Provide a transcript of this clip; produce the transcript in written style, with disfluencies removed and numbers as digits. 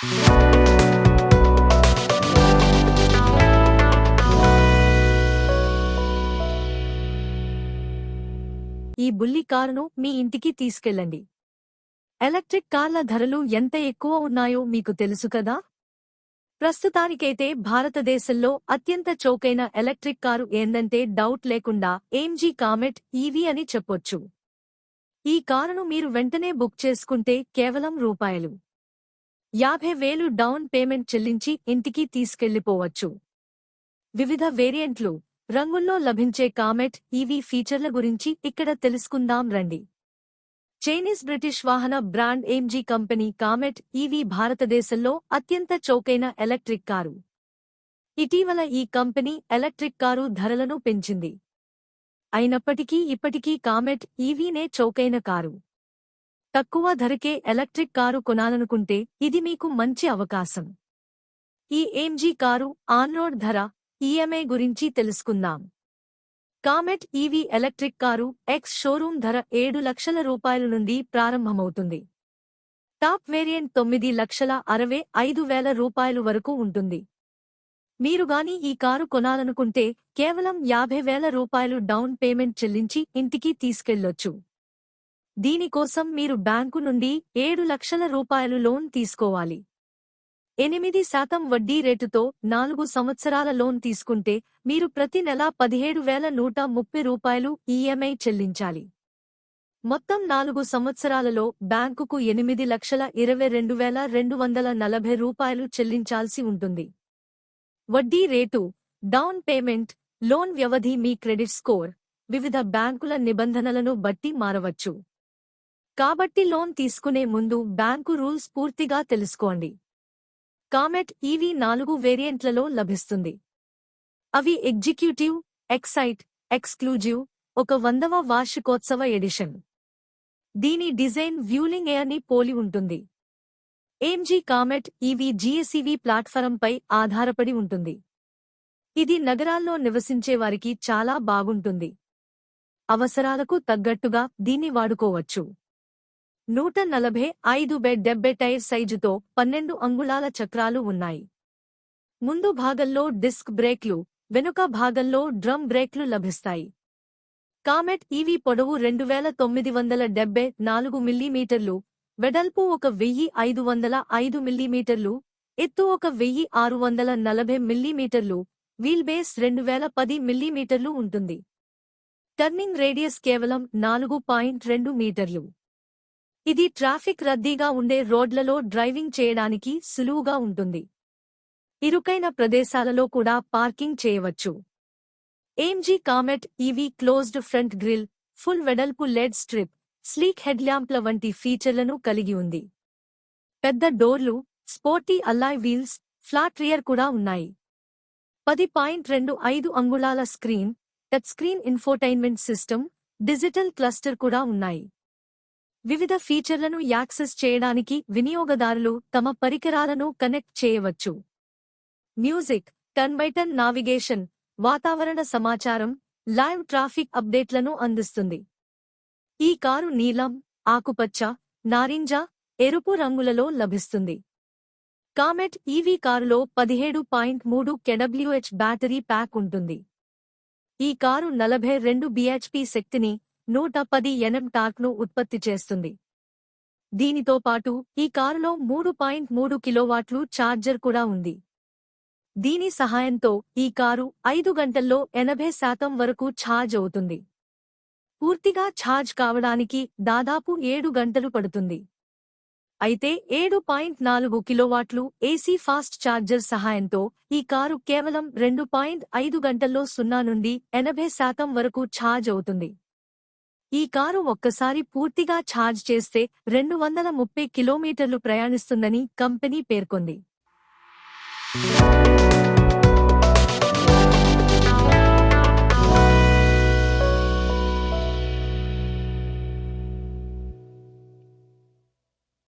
ఈ బుల్లి కారును మీ ఇంటికి తీసుకెళ్ళండి. ఎలక్ట్రిక్ కార్ల ధరలు ఎంత ఎక్కువ ఉన్నాయో మీకు తెలుసు కదా? ప్రస్తుతానికైతే భారతదేశంలో అత్యంత చౌకైన ఎలక్ట్రిక్ కారు ఏందంటే డౌట్ లేకుండా ఏమ్జీ కామెట్ ఈవీ అని చెప్పొచ్చు. ఈ కారును మీరు వెంటనే బుక్ చేసుకుంటే కేవలం రూ. 50,000 డౌన్ పేమెంట్ చెల్లించి ఇంటికి తీసుకెళ్లిపోవచ్చు. వివిధ వేరియంట్లు, రంగుల్లో లభించే కామెట్ ఈవీ ఫీచర్ల గురించి ఇక్కడ తెలుసుకుందాం రండి. చైనీస్ బ్రిటిష్ వాహన brand MG company comet EV భారతదేశంలో అత్యంత చౌకైన ఎలక్ట్రిక్ కారు. ఇటీవల ఈ కంపెనీ ఎలక్ట్రిక్ కారు ధరలను పెంచింది. అయినప్పటికీ ఇప్పటికీ కామెట్ ఈవీనే చౌకైన కారు. తక్కువ ధరకే ఎలక్ట్రిక్ కారు కొనాలనుకుంటే ఇది మీకు మంచి అవకాశం. ఈ ఏమ్జీ కారు ఆన్రోడ్ ధర, ఈఎంఐ గురించి తెలుసుకుందాం. Comet EV electric car ex showroom ధర 7 లక్షల రూపాయల నుండి ప్రారంభమవుతుంది. టాప్ వేరియంట్ 9,65,000 రూపాయలు వరకు ఉంటుంది. మీరుగాని ఈ కారు కొనాలనుకుంటే కేవలం 50,000 రూపాయలు డౌన్ పేమెంట్ చెల్లించి ఇంటికి తీసుకెళ్లొచ్చు. దీనికోసం మీరు బ్యాంకు నుండి 7 లక్షల రూపాయలు లోన్ తీసుకోవాలి. 8% వడ్డీ రేటుతో 4 సంవత్సరాల లోన్ తీసుకుంటే మీరు ప్రతి నెల 17,130 రూపాయలు ఈఎంఐ చెల్లించాలి. మొత్తం 4 సంవత్సరాలలో బ్యాంకుకు 8,22,240 రూపాయలు చెల్లించాల్సి ఉంటుంది. వడ్డీ రేటు, డౌన్ పేమెంట్, లోన్ వ్యవధి మీ క్రెడిట్ స్కోర్, వివిధ బ్యాంకుల నిబంధనలను బట్టి మారవచ్చు. కాబట్టి లోన్ తీసుకునే ముందు బ్యాంకు రూల్స్ పూర్తిగా తెలుసుకోండి. కామెట్ ఈవీ 4 వేరియంట్లలో లభిస్తుంది. అవి ఎగ్జిక్యూటివ్, ఎక్సైట్, ఎక్స్క్లూజివ్, ఒక 100వ వార్షికోత్సవ ఎడిషన్. దీని డిజైన్ వ్యూలింగ్ ఎయిర్ని పోలి ఉంటుంది. ఏమ్జీ కామెట్ ఈవీ జీఎస్ఈవీ ప్లాట్ఫారంపై ఆధారపడి ఉంటుంది. ఇది నగరాల్లో నివసించేవారికి చాలా బాగుంటుంది. అవసరాలకు తగ్గట్టుగా దీన్ని వాడుకోవచ్చు. 145/70 టైర్ సైజుతో 12 అంగుళాల చక్రాలు ఉన్నాయి. ముందు భాగంలో డిస్క్ బ్రేక్లు, వెనుక భాగంలో డ్రమ్ బ్రేక్లు లభిస్తాయి. కామెట్ ఈవీ పొడవు 2,974 మిల్లీమీటర్లు, వెడల్పు 1,505 మిల్లీమీటర్లు, ఎత్తు 1,640 మిల్లీమీటర్లు, వీల్ బేస్ 2,010 మిల్లీమీటర్లు ఉంటుంది. టర్నింగ్ రేడియస్ కేవలం 4.2 మీటర్లు. ఇది ట్రాఫిక్ రద్దీగా ఉండే రోడ్లలో డ్రైవింగ్ చేయడానికి సులువుగా ఉంటుంది. ఇరుకైన ప్రదేశాలలో కూడా పార్కింగ్ చేయవచ్చు. MG Comet EV closed front grille, full వెడల్పు లెడ్ స్ట్రిప్, స్లీక్ హెడ్ ల్యాంప్ల వంటి ఫీచర్లను కలిగి ఉంది. పెద్ద డోర్లు, sporty alloy wheels, flat rear కూడా ఉన్నాయి. 10.25 అంగుళాల screen, touch screen infotainment system, digital cluster కూడా ఉన్నాయి. వివిధ ఫీచర్లను యాక్సెస్ చేయడానికి వినియోగదారులు తమ పరికరాలను కనెక్ట్ చేయవచ్చు. Music, turn by turn navigation, వాతావరణ సమాచారం, లైవ్ ట్రాఫిక్ అప్డేట్లను అందిస్తుంది. ఈ కారు నీలం, ఆకుపచ్చ, నారింజ, ఎరుపు రంగులలో లభిస్తుంది. కామెట్ ఈవీ కారులో 17.3 kWh బ్యాటరీ ప్యాక్ ఉంటుంది. ఈ కారు 42 bhp శక్తిని, 110 Nm టార్క్ను ఉత్పత్తి చేస్తుంది. దీనితో పాటు ఈ కారులో 3.3 కిలోవాట్లు ఛార్జర్ కూడా ఉంది. దీని సహాయంతో ఈ కారు 5 గంటల్లో 80% వరకు ఛార్జ్ అవుతుంది. పూర్తిగా ఛార్జ్ కావడానికి దాదాపు 7 గంటలు పడుతుంది. అయితే 7.4 కిలోవాట్లు ఏసీ ఫాస్ట్ ఛార్జర్ సహాయంతో ఈ కారు కేవలం 2.5 గంటల్లో 0 నుండి 80% వరకు ఛార్జ్ అవుతుంది. ఈ కారు ఒక్కసారి పూర్తిగా ఛార్జ్ చేస్తే 230 కిలోమీటర్లు ప్రయాణిస్తుందని కంపెనీ పేర్కొంది.